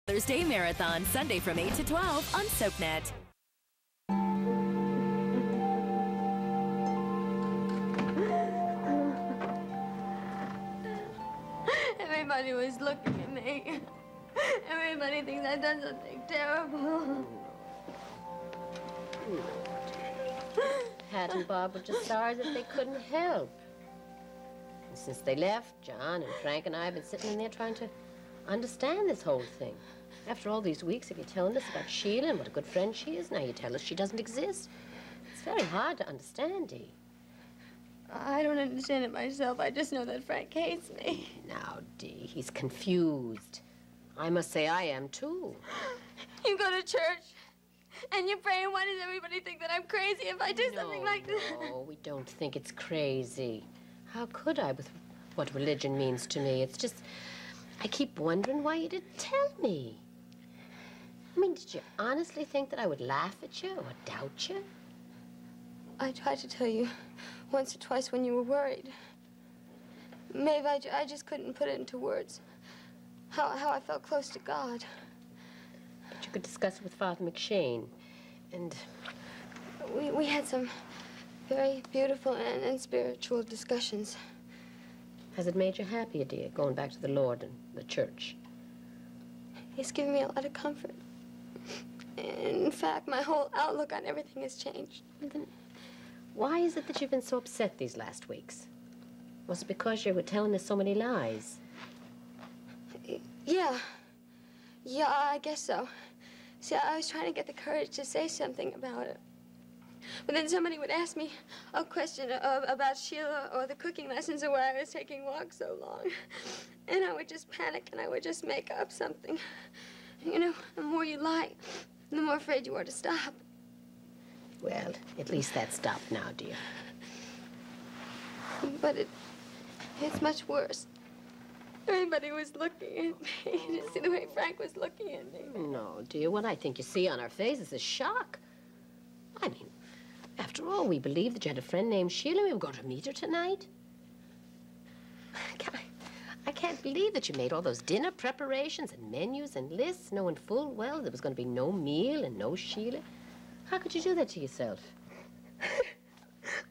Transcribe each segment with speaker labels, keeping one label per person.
Speaker 1: Thursday Marathon, Sunday from 8 to 12 on SoapNet.
Speaker 2: Everybody was looking at me. Everybody thinks I've done something terrible.
Speaker 3: Pat and Bob were just sorry that they couldn't help. And since they left, John and Frank and I have been sitting in there trying to understand this whole thing. After all these weeks of you telling us about Sheila and what a good friend she is, now you tell us she doesn't exist. It's very hard to understand, Dee.
Speaker 2: I don't understand it myself. I just know that Frank hates me.
Speaker 3: Now, Dee, he's confused. I must say I am, too.
Speaker 2: You go to church, and you pray, and why does everybody think that I'm crazy if I do something like that?
Speaker 3: No, we don't think it's crazy. How could I with what religion means to me? It's just, I keep wondering why you didn't tell me. I mean, did you honestly think that I would laugh at you or doubt you?
Speaker 2: I tried to tell you once or twice when you were worried. Maeve, I just couldn't put it into words. How I felt close to God.
Speaker 3: But you could discuss it with Father McShane, and...
Speaker 2: We had some very beautiful and spiritual discussions.
Speaker 3: Has it made you happier, dear, going back to the Lord and the church?
Speaker 2: He's given me a lot of comfort. In fact, my whole outlook on everything has changed.
Speaker 3: Then why is it that you've been so upset these last weeks? Was it because you were telling us so many lies?
Speaker 2: Yeah, I guess so. See, I was trying to get the courage to say something about it. But then somebody would ask me a question about Sheila or the cooking lessons or why I was taking walks so long. And I would just panic and I would just make up something. You know, the more you lie, the more afraid you are to stop.
Speaker 3: Well, at least that stopped now, dear.
Speaker 2: But it's much worse. Everybody was looking at me. You see the way Frank was looking at me.
Speaker 3: No, dear, what I think you see on our faces is shock. I mean, after all, we believed that you had a friend named Sheila. We were going to meet her tonight. I can't believe that you made all those dinner preparations and menus and lists, knowing full well there was going to be no meal and no Sheila. How could you do that to yourself?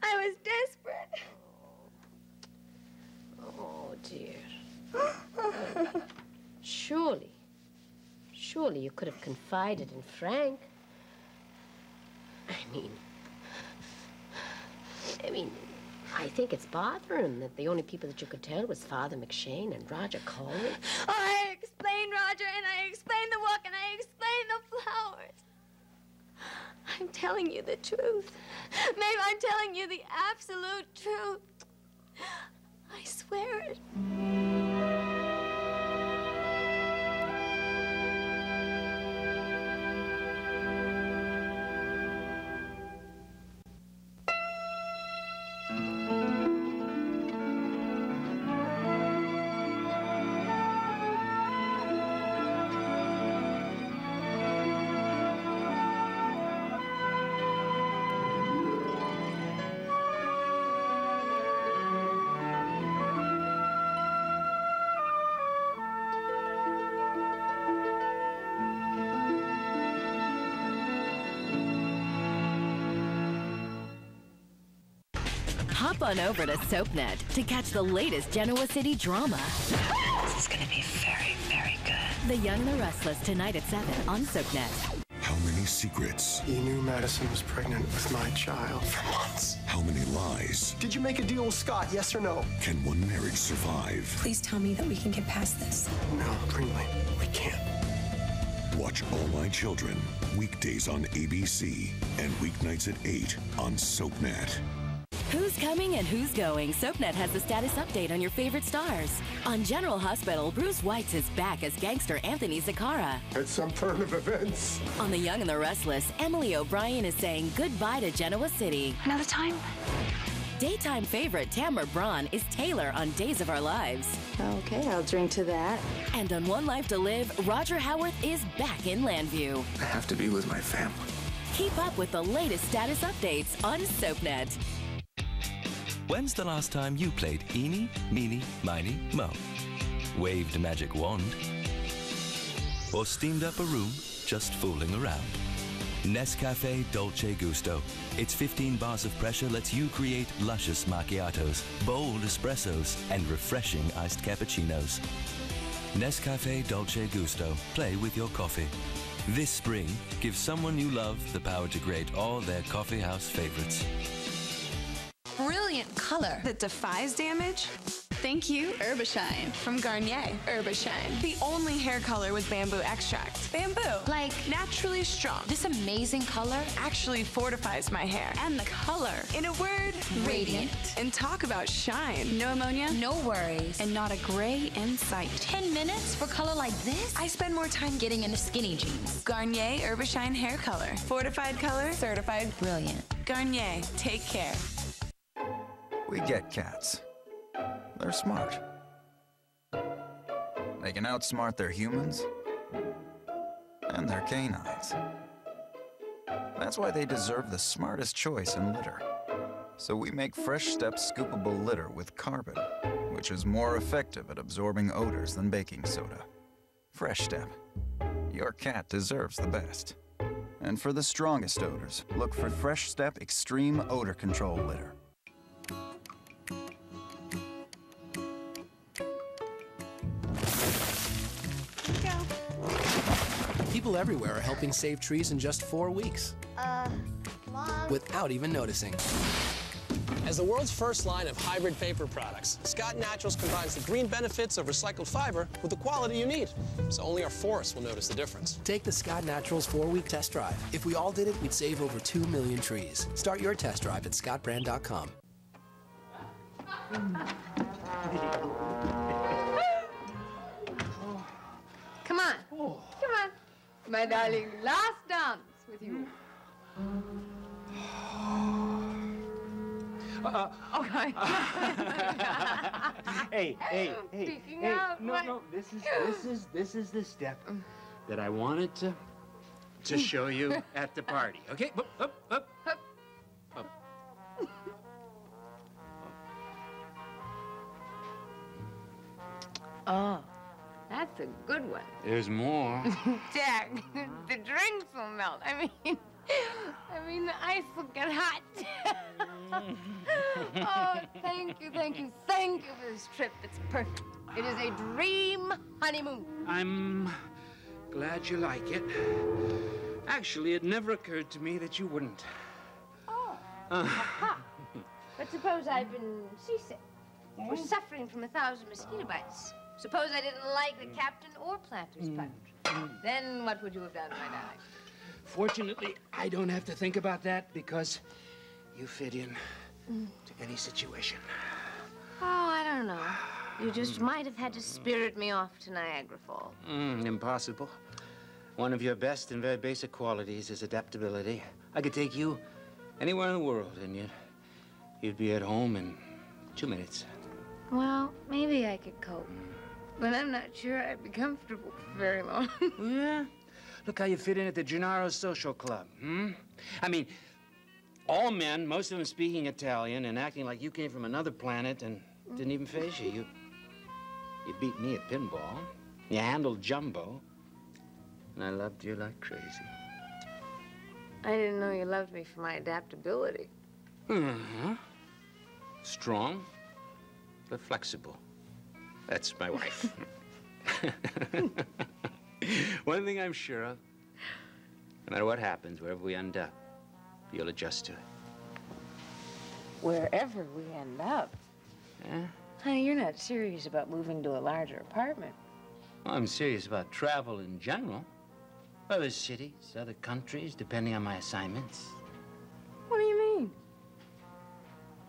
Speaker 2: I was desperate.
Speaker 3: Oh, dear. Surely you could have confided in Frank. I mean, I think it's bothering him that the only people that you could tell was Father McShane and Roger Coley.
Speaker 2: Oh, I explained Roger, and I explained the walk, and I explained the flowers. I'm telling you the truth. Maeve, I'm telling you the absolute truth. I swear it.
Speaker 1: Hop on over to SoapNet to catch the latest Genoa City drama.
Speaker 4: This is going to be very, very good.
Speaker 1: The Young and the Restless, tonight at 7 on SoapNet.
Speaker 5: How many secrets?
Speaker 6: You knew Madison was pregnant with my child for months.
Speaker 5: How many lies?
Speaker 6: Did you make a deal with Scott, yes or no?
Speaker 5: Can one marriage survive?
Speaker 4: Please tell me that we can get past this.
Speaker 6: No, Brinley, we can't.
Speaker 5: Watch All My Children, weekdays on ABC and weeknights at 8 on SoapNet.
Speaker 1: Who's coming and who's going? SoapNet has the status update on your favorite stars. On General Hospital, Bruce Weitz is back as gangster Anthony Zaccara.
Speaker 6: At some turn of events.
Speaker 1: On The Young and the Restless, Emily O'Brien is saying goodbye to Genoa City.
Speaker 4: Another time?
Speaker 1: Daytime favorite Tamara Braun is Taylor on Days of Our Lives.
Speaker 7: Okay, I'll drink to that.
Speaker 1: And on One Life to Live, Roger Howarth is back in Landview.
Speaker 6: I have to be with my family.
Speaker 1: Keep up with the latest status updates on SoapNet.
Speaker 8: When's the last time you played Eeny, Meeny, Miny, Mo? Waved a magic wand? or steamed up a room just fooling around. Nescafe Dolce Gusto. Its 15 bars of pressure lets you create luscious macchiatos, bold espressos, and refreshing iced cappuccinos. Nescafe Dolce Gusto. Play with your coffee. This spring, give someone you love the power to create all their coffee house favorites.
Speaker 9: Brilliant color that defies damage? Thank you, Herbashine from Garnier. Herbashine, the only hair color with bamboo extract. Bamboo, like naturally strong.
Speaker 10: This amazing color
Speaker 9: Actually fortifies my hair. And the color, in a word, radiant. And talk about shine. No ammonia,
Speaker 10: no worries,
Speaker 9: and not a gray in sight.
Speaker 10: 10 minutes for color like this?
Speaker 9: I spend more time
Speaker 10: Getting into skinny jeans.
Speaker 9: Garnier Herbashine hair color. Fortified color, certified
Speaker 10: Brilliant.
Speaker 9: Garnier. Take care.
Speaker 11: We get cats. They're smart. They can outsmart their humans and their canines. That's why they deserve the smartest choice in litter. So we make Fresh Step scoopable litter with carbon, which is more effective at absorbing odors than baking soda. Fresh Step. Your cat deserves the best. And for the strongest odors, look for Fresh Step Extreme Odor Control Litter.
Speaker 12: People everywhere are helping save trees in just 4 weeks.
Speaker 13: Mom?
Speaker 12: Without even noticing.
Speaker 14: As the world's first line of hybrid paper products, Scott Naturals combines the green benefits of recycled fiber with the quality you need. So only our forests will notice the difference.
Speaker 12: Take the Scott Naturals 4-week test drive. If we all did it, we'd save over 2 million trees. Start your test drive at scottbrand.com.
Speaker 15: Come on. Come on. My darling, last dance with you.
Speaker 16: Okay. Hey. No. This is the step that I wanted to show you at the party. Okay? Up.
Speaker 15: Oh, that's a good one.
Speaker 16: There's more.
Speaker 15: Jack, the drinks will melt. I mean, the ice will get hot. Oh, thank you for this trip. It's perfect. It is a dream honeymoon.
Speaker 16: I'm glad you like it. Actually, it never occurred to me that you wouldn't.
Speaker 15: Oh. But suppose I've been seasick or suffering from 1,000 mosquito bites. Suppose I didn't like the captain or planter's punch. Then what would you have done, my darling?
Speaker 16: Fortunately, I don't have to think about that because you fit in to any situation.
Speaker 15: Oh, I don't know. You just might have had to spirit me off to Niagara Falls.
Speaker 16: Impossible. One of your best and very basic qualities is adaptability. I could take you anywhere in the world and you'd be at home in 2 minutes.
Speaker 15: Well, maybe I could cope. But I'm not sure I'd be comfortable for very long.
Speaker 16: Yeah? Look how you fit in at the Gennaro Social Club, I mean, all men, most of them speaking Italian and acting like you came from another planet and didn't even faze you. You beat me at pinball. You handled Jumbo. And I loved you like crazy.
Speaker 15: I didn't know you loved me for my adaptability.
Speaker 16: Strong, but flexible. That's my wife. One thing I'm sure of, no matter what happens, wherever we end up, you'll adjust to it.
Speaker 15: Wherever we end up?
Speaker 16: Yeah?
Speaker 15: Honey, you're not serious about moving to a larger apartment.
Speaker 16: Well, I'm serious about travel in general. Other cities, other countries, depending on my assignments.
Speaker 15: What do you mean?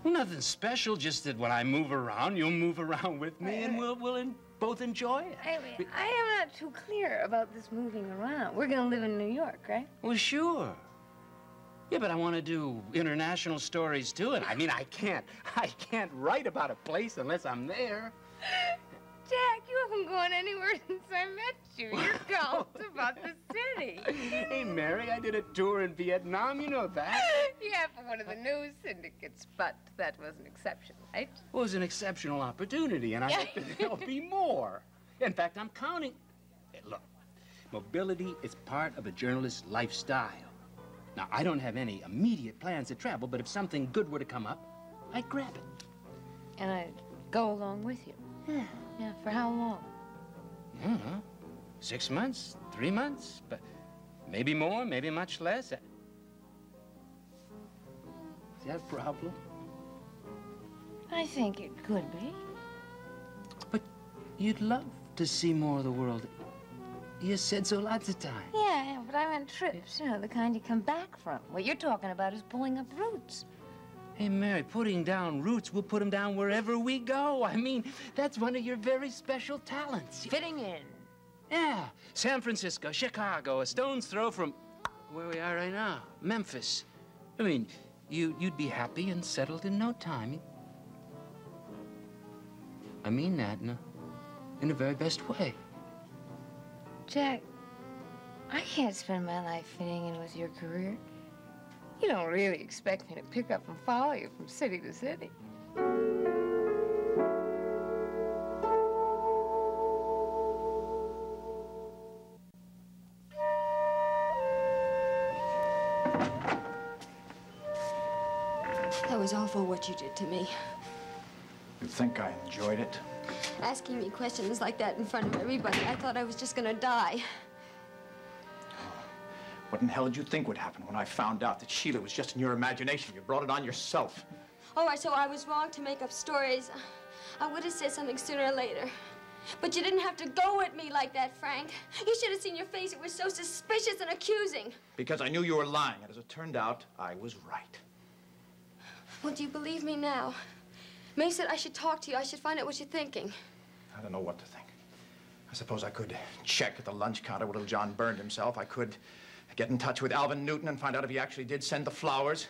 Speaker 16: Well, nothing special, just that when I move around, you'll move around with me, and we'll both enjoy it.
Speaker 15: I am not too clear about this moving around. We're gonna live in New York, right?
Speaker 16: Well, sure. Yeah, but I want to do international stories, too, and I mean, I can't write about a place unless I'm there.
Speaker 15: Jack, you haven't gone anywhere since I met you. You're gone about the city.
Speaker 16: Hey, Mary, I did a tour in Vietnam. You know that.
Speaker 15: Yeah, for one of the news syndicates, but that was an exception, right?
Speaker 16: It was an exceptional opportunity, and I hope that there'll be more. In fact, I'm counting. Hey, look, Mobility is part of a journalist's lifestyle. Now, I don't have any immediate plans to travel, but if something good were to come up, I'd grab it.
Speaker 15: And I'd go along with you.
Speaker 16: Yeah.
Speaker 15: Yeah, for how long?
Speaker 16: I don't know. 6 months, 3 months, but maybe more, maybe much less. Is that a problem?
Speaker 15: I think it could be.
Speaker 16: But you'd love to see more of the world. You said so lots of times.
Speaker 15: Yeah, but I meant trips, you know, the kind you come back from. What you're talking about is pulling up roots.
Speaker 16: Hey, Mary, putting down roots, we'll put them down wherever we go. I mean, that's one of your very special talents.
Speaker 15: Fitting in.
Speaker 16: Yeah, San Francisco, Chicago, a stone's throw from where we are right now, Memphis. I mean, you'd be happy and settled in no time. I mean that in the very best way.
Speaker 15: Jack, I can't spend my life fitting in with your career. You don't really expect me to pick up and follow you from city to city.
Speaker 2: That was awful what you did to me.
Speaker 17: You think I enjoyed it?
Speaker 2: Asking me questions like that in front of everybody. I thought I was just gonna die.
Speaker 17: What in hell did you think would happen when I found out that Sheila was just in your imagination? You brought it on yourself.
Speaker 2: All right, so I was wrong to make up stories. I would have said something sooner or later. But you didn't have to go at me like that, Frank. You should have seen your face. It was so suspicious and accusing.
Speaker 17: Because I knew you were lying, and as it turned out, I was right.
Speaker 2: Well, do you believe me now? May said I should talk to you. I should find out what you're thinking.
Speaker 17: I don't know what to think. I suppose I could check at the lunch counter where little John burned himself. I could get in touch with Alvin Newton and find out if he actually did send the flowers.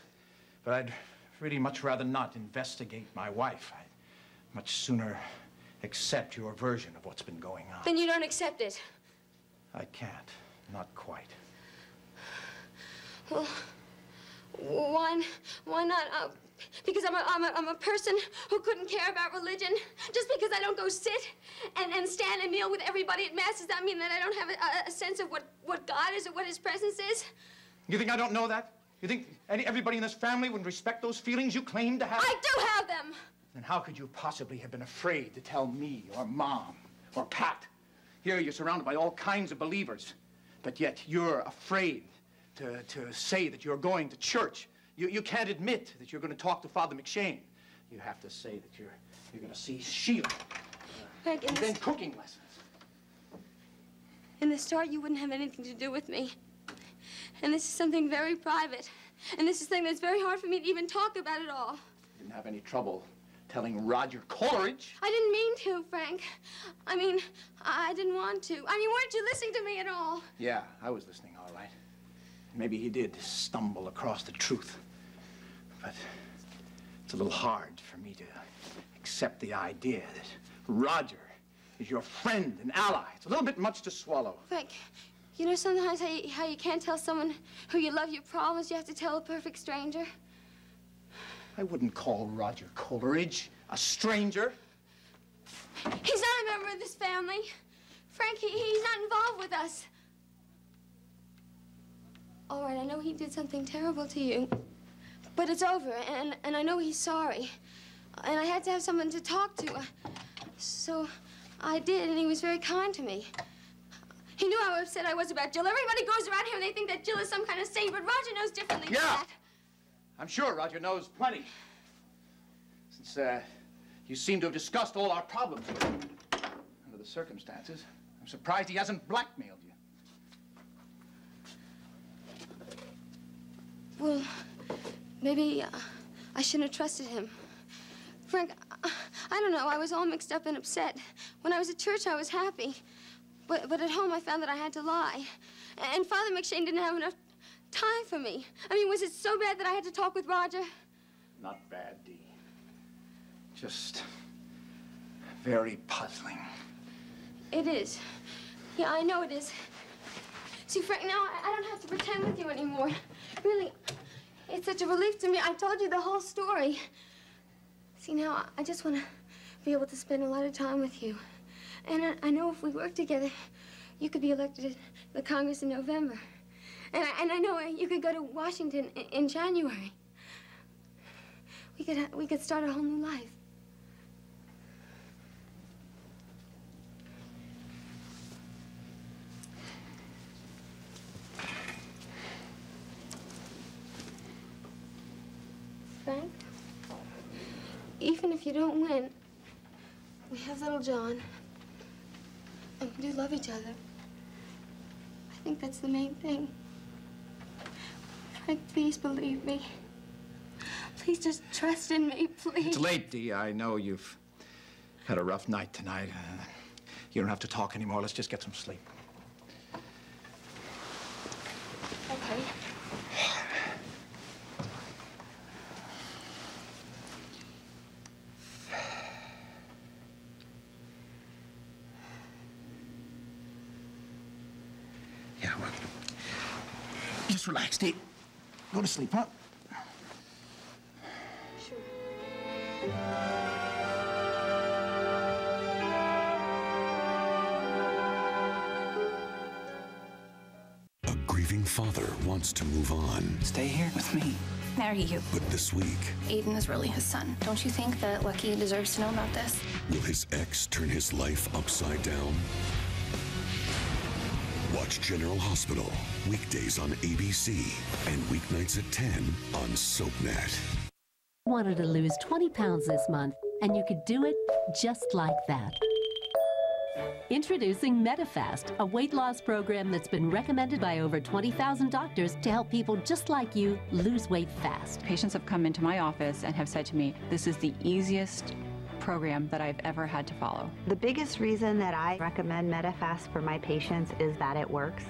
Speaker 17: But I'd really much rather not investigate my wife. I'd much sooner accept your version of what's been going on.
Speaker 2: Then you don't accept it.
Speaker 17: I can't. Not quite.
Speaker 2: Well, why not? Because I'm a person who couldn't care about religion. Just because I don't go sit and stand and kneel with everybody at Mass, does that mean that I don't have a sense of what God is or what His presence is?
Speaker 17: You think I don't know that? You think everybody in this family would respect those feelings you claim to have?
Speaker 2: I do have them!
Speaker 17: Then how could you possibly have been afraid to tell me or Mom or Pat? Here you're surrounded by all kinds of believers, but yet you're afraid to say that you're going to church. You can't admit that you're going to talk to Father McShane. You have to say that you're going to see Sheila.
Speaker 2: Frank,
Speaker 17: and then cooking lessons.
Speaker 2: In the start, you wouldn't have anything to do with me. And this is something very private. And this is something that's very hard for me to even talk about at all.
Speaker 17: You didn't have any trouble telling Roger Coleridge.
Speaker 2: I didn't mean to, Frank. I mean, I didn't want to. I mean, weren't you listening to me at all?
Speaker 17: Yeah, I was listening, all right. Maybe he did stumble across the truth. But it's a little hard for me to accept the idea that Roger is your friend and ally. It's a little bit much to swallow.
Speaker 2: Frank, you know sometimes how you can't tell someone who you love your problems, you have to tell a perfect stranger?
Speaker 17: I wouldn't call Roger Coleridge a stranger.
Speaker 2: He's not a member of this family. Frank, he's not involved with us. All right, I know he did something terrible to you. But it's over, and I know he's sorry. And I had to have someone to talk to. So I did, and he was very kind to me. He knew how upset I was about Jill. Everybody goes around here and they think that Jill is some kind of saint, but Roger knows differently than that.
Speaker 17: I'm sure Roger knows plenty. Since you seem to have discussed all our problems under the circumstances, I'm surprised he hasn't blackmailed you.
Speaker 2: Well, maybe I shouldn't have trusted him. Frank, I don't know. I was all mixed up and upset. When I was at church, I was happy. But at home, I found that I had to lie. And Father McShane didn't have enough time for me. I mean, was it so bad that I had to talk with Roger?
Speaker 17: Not bad, Dee. Just very puzzling.
Speaker 2: It is. Yeah, I know it is. See, Frank, now I don't have to pretend with you anymore. Really, it's such a relief to me. I told you the whole story. See, now I just want to be able to spend a lot of time with you. And I know if we work together, you could be elected the Congress in November. And I know you could go to Washington in January. We could start a whole new life. Frank, even if you don't win, we have little John, and we do love each other. I think that's the main thing. Frank, please believe me. Please just trust in me, please.
Speaker 17: It's late, Dee. I know you've had a rough night tonight. You don't have to talk anymore. Let's just get some sleep.
Speaker 2: Okay.
Speaker 17: Yeah, well, just relax, Dee. Go to sleep, huh?
Speaker 5: A grieving father wants to move on.
Speaker 6: Stay here with me.
Speaker 4: Marry you.
Speaker 5: But this week,
Speaker 4: Aiden is really his son. Don't you think that Lucky deserves to know about this?
Speaker 5: will his ex turn his life upside down? Watch General Hospital, weekdays on ABC and weeknights at 10 on SoapNet.
Speaker 18: Wanted to lose 20 pounds this month, and you could do it just like that. Introducing MetaFast, a weight loss program that's been recommended by over 20,000 doctors to help people just like you lose weight fast.
Speaker 19: Patients have come into my office and have said to me, this is the easiest program that I've ever had to follow.
Speaker 20: The biggest reason that I recommend MetaFast for my patients is that it works.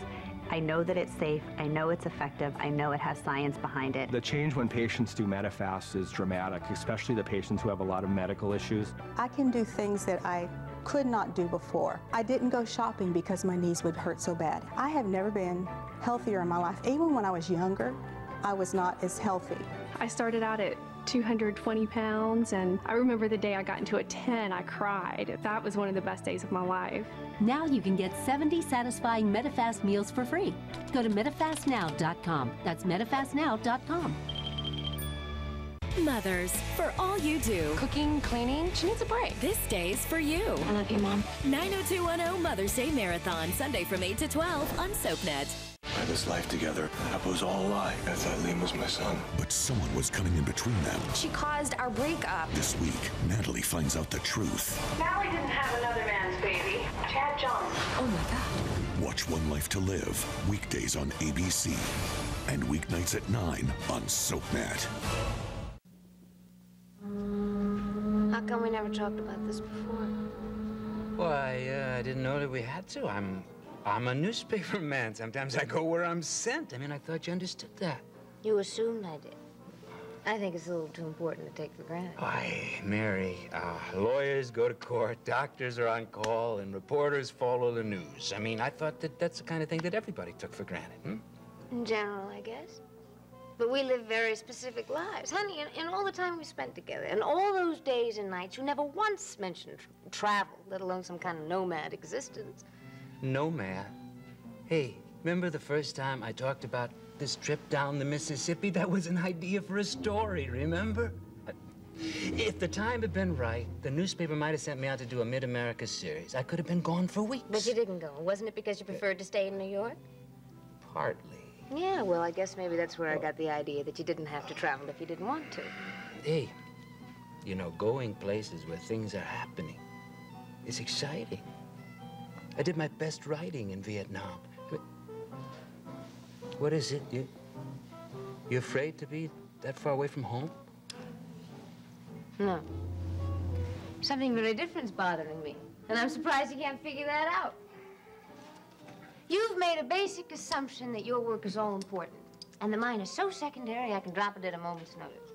Speaker 20: I know that it's safe, I know it's effective, I know it has science behind it.
Speaker 21: The change when patients do MetaFast is dramatic, especially the patients who have a lot of medical issues.
Speaker 22: I can do things that I could not do before. I didn't go shopping because my knees would hurt so bad. I have never been healthier in my life. Even when I was younger, I was not as healthy.
Speaker 23: I started out at 220 pounds, and I remember the day I got into a 10, I cried. That was one of the best days of my life.
Speaker 18: Now you can get 70 satisfying MetaFast meals for free. Go to metafastnow.com. That's metafastnow.com.
Speaker 1: Mothers, for all you do.
Speaker 15: Cooking, cleaning, she needs a break.
Speaker 1: This day's for you.
Speaker 15: I love you, Mom.
Speaker 1: 90210 Mother's Day Marathon, Sunday from 8 to 12 on SoapNet.
Speaker 6: We had this life together. That was all a lie. I thought Liam was my son.
Speaker 5: But someone was coming in between them.
Speaker 15: She caused our breakup.
Speaker 5: This week, Natalie finds out the truth.
Speaker 24: Natalie didn't have another man's baby. Chad Jones.
Speaker 15: Oh, my God.
Speaker 5: Watch One Life to Live, weekdays on ABC and weeknights at 9 on SoapNet.
Speaker 15: How come we never talked about this before?
Speaker 16: Why, I didn't know that we had to. I'm a newspaper man. Sometimes I go where I'm sent. I mean, I thought you understood that.
Speaker 15: You assumed I did. I think it's a little too important to take for granted.
Speaker 16: Why, Mary, lawyers go to court, doctors are on call, and reporters follow the news. I mean, I thought that that's the kind of thing that everybody took for granted,
Speaker 15: In general, I guess. But we live very specific lives. Honey, in all the time we spent together, and all those days and nights, you never once mentioned travel, let alone some kind of nomad existence.
Speaker 16: Nomad? Hey, remember the first time I talked about this trip down the Mississippi? That was an idea for a story, remember? If the time had been right, the newspaper might have sent me out to do a Mid-America series. I could have been gone for weeks.
Speaker 15: But you didn't go. Wasn't it because you preferred to stay in New York?
Speaker 16: Partly.
Speaker 15: Yeah, well, I guess maybe that's where I got the idea that you didn't have to travel if you didn't want to.
Speaker 16: Hey, you know, going places where things are happening is exciting. I did my best writing in Vietnam. What is it? You afraid to be that far away from home?
Speaker 15: No. Something very different's bothering me, and I'm surprised you can't figure that out. You've made a basic assumption that your work is all important, and that mine is so secondary I can drop it at a moment's notice.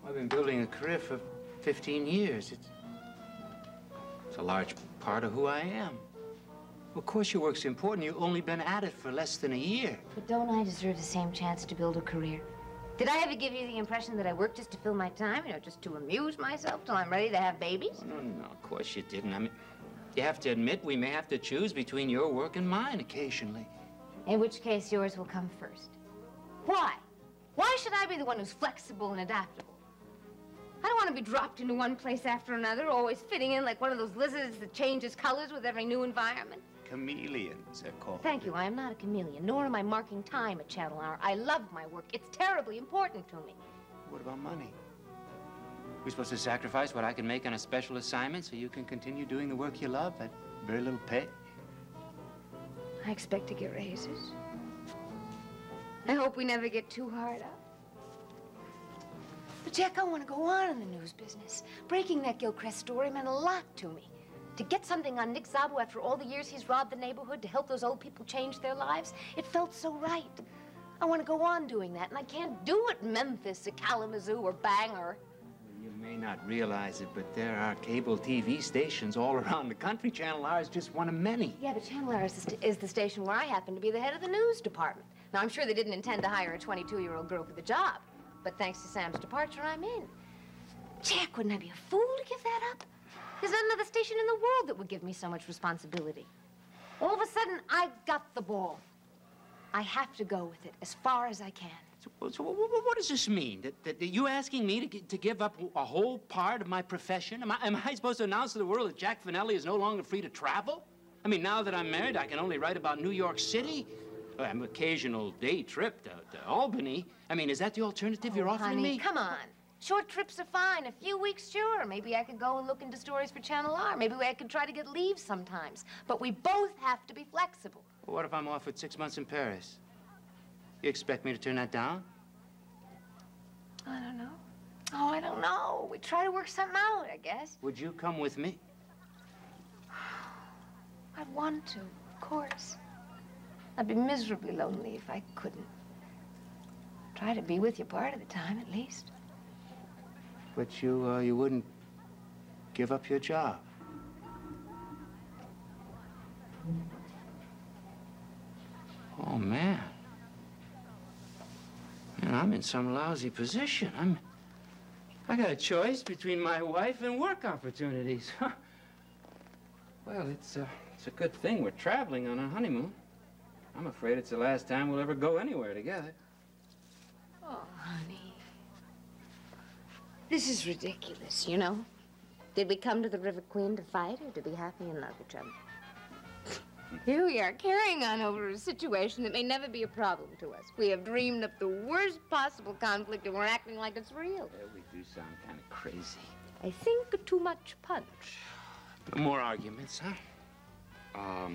Speaker 16: I've been building a career for 15 years. It's a large part of who I am. Of course your work's important. You've only been at it for less than a year.
Speaker 15: But don't I deserve the same chance to build a career? Did I ever give you the impression that I work just to fill my time, just to amuse myself till I'm ready to have babies?
Speaker 16: No, of course you didn't. I mean, You have to admit we may have to choose between your work and mine occasionally.
Speaker 15: In which case, yours will come first. Why? Why should I be the one who's flexible and adaptable? I don't want to be dropped into one place after another, always fitting in like one of those lizards that changes colors with every new environment.
Speaker 16: Chameleons, they're called.
Speaker 15: Thank you. I am not a chameleon, nor am I marking time at Channel Hour. I love my work. It's terribly important to me.
Speaker 16: What about money? We're supposed to sacrifice what I can make on a special assignment so you can continue doing the work you love at very little pay?
Speaker 15: I expect to get raises. I hope we never get too hard up. But, Jack, I want to go on in the news business. Breaking that Gilchrist story meant a lot to me. To get something on Nick Szabo after all the years he's robbed the neighborhood, to help those old people change their lives, it felt so right. I want to go on doing that, and I can't do it in Memphis or Kalamazoo or Bangor.
Speaker 16: You may not realize it, but there are cable TV stations all around the country. Channel R is just one of many.
Speaker 15: Yeah, but Channel R is the station where I happen to be the head of the news department. Now, I'm sure they didn't intend to hire a 22-year-old girl for the job, but thanks to Sam's departure, I'm in. Jack, wouldn't I be a fool to give that up? There's not another station in the world that would give me so much responsibility. All of a sudden, I've got the ball. I have to go with it as far as I can.
Speaker 16: So what does this mean? That you asking me to give up a whole part of my profession? Am I supposed to announce to the world that Jack Finelli is no longer free to travel? I mean, now that I'm married, I can only write about New York City. An occasional day trip to Albany. I mean, is that the alternative you're offering me?
Speaker 15: Come on. Short trips are fine. A few weeks, sure. Maybe I could go and look into stories for Channel R. Maybe I could try to get leave sometimes. But we both have to be flexible.
Speaker 16: Well, what if I'm offered 6 months in Paris? You expect me to turn that down?
Speaker 15: I don't know. Oh, I don't know. We try to work something out, I guess.
Speaker 16: Would you come with me?
Speaker 15: I'd want to, of course. I'd be miserably lonely if I couldn't. Try to be with you part of the time, at least.
Speaker 16: But you wouldn't give up your job. Oh, man. Man, I'm in some lousy position. I got a choice between my wife and work opportunities. Well, it's a good thing we're traveling on a honeymoon. I'm afraid it's the last time we'll ever go anywhere together.
Speaker 15: Oh, honey. This is ridiculous, you know? Did we come to the River Queen to fight, or to be happy and love each other? Here we are, carrying on over a situation that may never be a problem to us. We have dreamed up the worst possible conflict, and we're acting like it's real.
Speaker 16: Yeah, we do sound kind of crazy.
Speaker 15: I think too much punch.
Speaker 16: No more arguments, huh?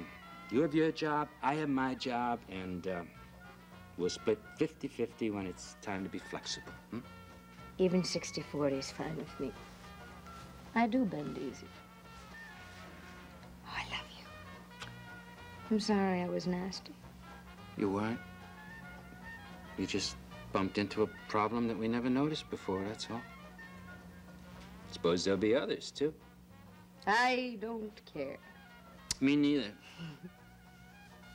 Speaker 16: You have your job, I have my job, and we'll split 50-50 when it's time to be flexible. Hmm?
Speaker 15: Even 60-40 is fine with me. I do bend easy. Oh, I love you. I'm sorry I was nasty.
Speaker 16: You weren't. You just bumped into a problem that we never noticed before, that's all. Suppose there'll be others, too.
Speaker 15: I don't care.
Speaker 16: Me neither.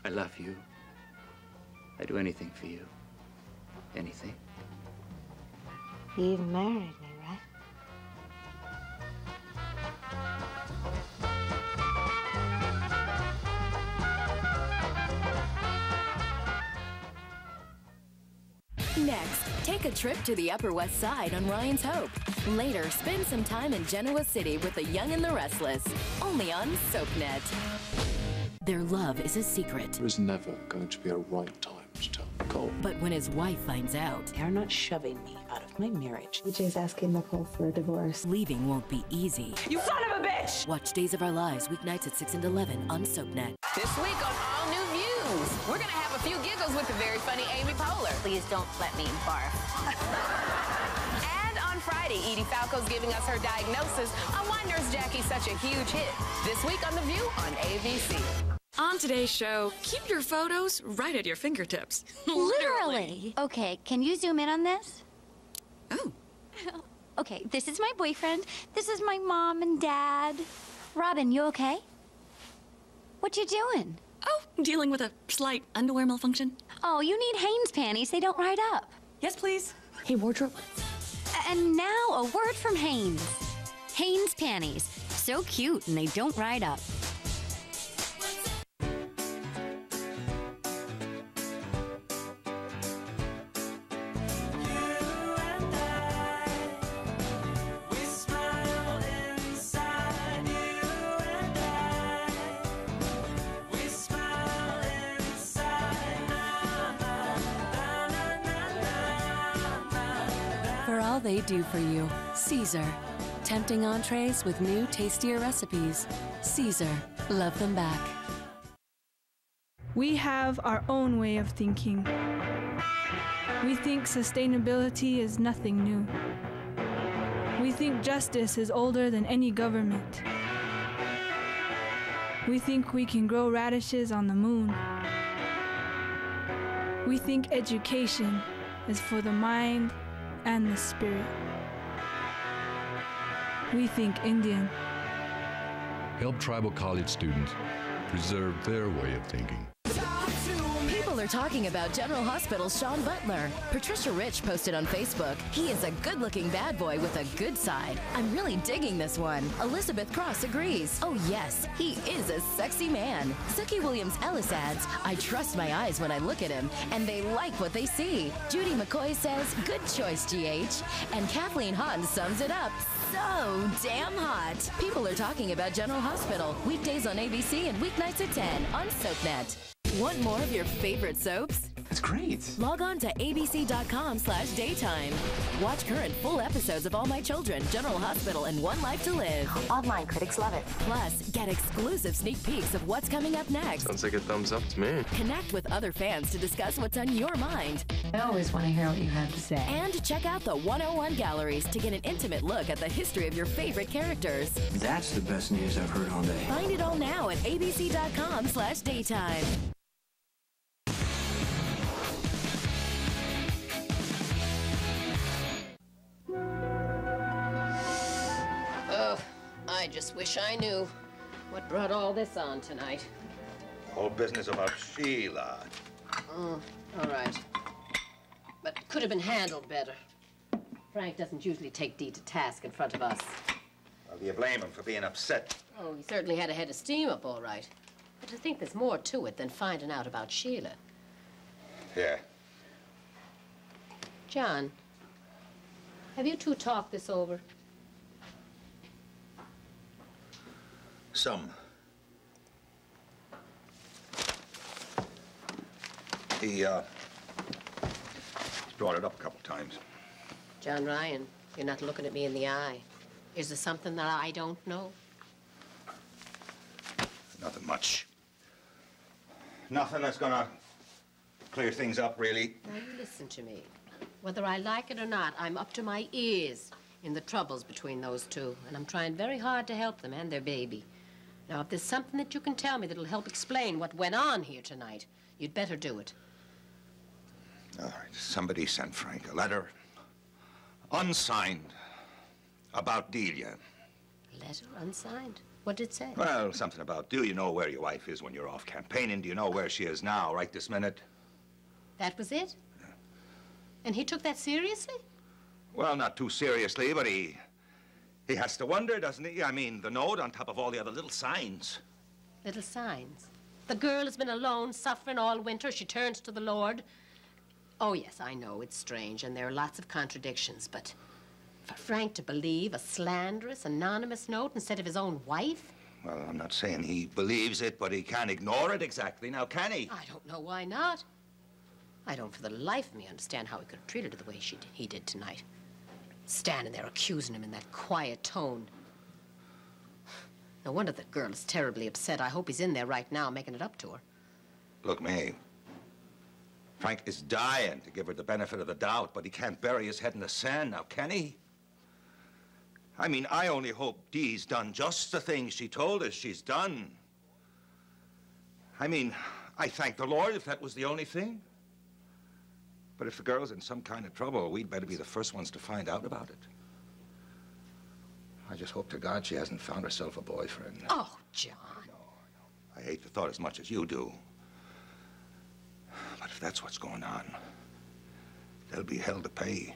Speaker 16: I love you. I'd do anything for you. Anything.
Speaker 15: You even married me, right?
Speaker 1: Next, take a trip to the Upper West Side on Ryan's Hope. Later, spend some time in Genoa City with the Young and the Restless. Only on SoapNet. Their love is a secret.
Speaker 6: There is never going to be a right time to tell Nicole.
Speaker 1: But when his wife finds out,
Speaker 3: they're not shoving me out of my marriage.
Speaker 22: EJ's asking Nicole for a divorce.
Speaker 1: Leaving won't be easy.
Speaker 3: You son of a bitch!
Speaker 1: Watch Days of Our Lives weeknights at 6 and 11 on SoapNet.
Speaker 7: This week on All New Views, we're gonna have a few giggles with the very funny Amy Poehler.
Speaker 4: Please don't let me barf.
Speaker 7: And on Friday, Edie Falco's giving us her diagnosis on why Nurse Jackie's such a huge hit. This week on The View on ABC.
Speaker 8: On today's show, keep your photos right at your fingertips.
Speaker 4: Literally. Okay, can you zoom in on this?
Speaker 8: Oh.
Speaker 4: Okay, this is my boyfriend. This is my mom and dad. Robin, you okay? What you doing?
Speaker 8: Oh, dealing with a slight underwear malfunction.
Speaker 4: Oh, you need Hanes panties. They don't ride up.
Speaker 8: Yes, please. Hey, wardrobe.
Speaker 4: And now a word from Hanes. Hanes panties. So cute and they don't ride up.
Speaker 9: all they do for you. Caesar. Tempting entrees with new, tastier recipes. Caesar. Love them back.
Speaker 10: We have our own way of thinking. We think sustainability is nothing new. We think justice is older than any government. We think we can grow radishes on the moon. We think education is for the mind and the spirit. We think Indian.
Speaker 11: Help tribal college students preserve their way of thinking.
Speaker 1: People are talking about General Hospital's Sean Butler. Patricia Rich posted on Facebook, he is a good-looking bad boy with a good side. I'm really digging this one. Elizabeth Cross agrees. Oh yes, he is a sexy man. Suki Williams-Ellis adds, I trust my eyes when I look at him, and they like what they see. Judy McCoy says, good choice, GH. And Kathleen Hahn sums it up, so damn hot. People are talking about General Hospital. Weekdays on ABC and weeknights at 10 on SoapNet. Want more of your favorite soaps?
Speaker 17: That's great.
Speaker 1: Log on to abc.com/daytime. Watch current full episodes of All My Children, General Hospital, and One Life to Live.
Speaker 13: Online critics love it.
Speaker 1: Plus, get exclusive sneak peeks of what's coming up next.
Speaker 6: Sounds like a thumbs up to me.
Speaker 1: Connect with other fans to discuss what's on your mind.
Speaker 13: I always want to hear what you have to say.
Speaker 1: And check out the 101 galleries to get an intimate look at the history of your favorite characters.
Speaker 25: That's the best news I've heard all day.
Speaker 1: Find it all now at abc.com/daytime.
Speaker 15: I just wish I knew what brought all this on tonight.
Speaker 26: Whole business about Sheila.
Speaker 15: All right. But it could have been handled better. Frank doesn't usually take Dee to task in front of us.
Speaker 26: Well, do you blame him for being upset?
Speaker 15: Oh, he certainly had a head of steam up, all right. But I think there's more to it than finding out about Sheila.
Speaker 26: Yeah.
Speaker 15: John, have you two talked this over?
Speaker 26: Some. He brought it up a couple times.
Speaker 15: John Ryan, you're not looking at me in the eye. Is there something that I don't know?
Speaker 26: Nothing much. Nothing that's gonna clear things up, really.
Speaker 15: Now, you listen to me. Whether I like it or not, I'm up to my ears in the troubles between those two, and I'm trying very hard to help them and their baby. Now, if there's something that you can tell me that'll help explain what went on here tonight, you'd better do it.
Speaker 26: All right, somebody sent Frank a letter, unsigned, about Delia.
Speaker 15: Letter unsigned? What did it say?
Speaker 26: Well, something about, do you know where your wife is when you're off campaigning? Do you know where she is now, right this minute?
Speaker 15: That was it? Yeah. And he took that seriously?
Speaker 26: Well, not too seriously, but he has to wonder, doesn't he? I mean, the note on top of all the other little signs.
Speaker 15: Little signs? The girl has been alone, suffering all winter. She turns to the Lord. Oh, yes, I know, it's strange, and there are lots of contradictions, but for Frank to believe a slanderous, anonymous note instead of his own wife?
Speaker 26: Well, I'm not saying he believes it, but he can't ignore it exactly. Now, can he?
Speaker 15: I don't know why not. I don't for the life of me understand how he could have treated her the way he did tonight. Standing there accusing him in that quiet tone. No wonder that girl is terribly upset. I hope he's in there right now making it up to her.
Speaker 26: Look, Mae, Frank is dying to give her the benefit of the doubt, but he can't bury his head in the sand now, can he? I mean, I only hope Dee's done just the things she told us she's done. I mean, I thank the Lord if that was the only thing. But if the girl's in some kind of trouble, we'd better be the first ones to find out about it. I just hope to God she hasn't found herself a boyfriend.
Speaker 15: Oh, John.
Speaker 26: No. I hate the thought as much as you do. But if that's what's going on, they'll be hell to pay.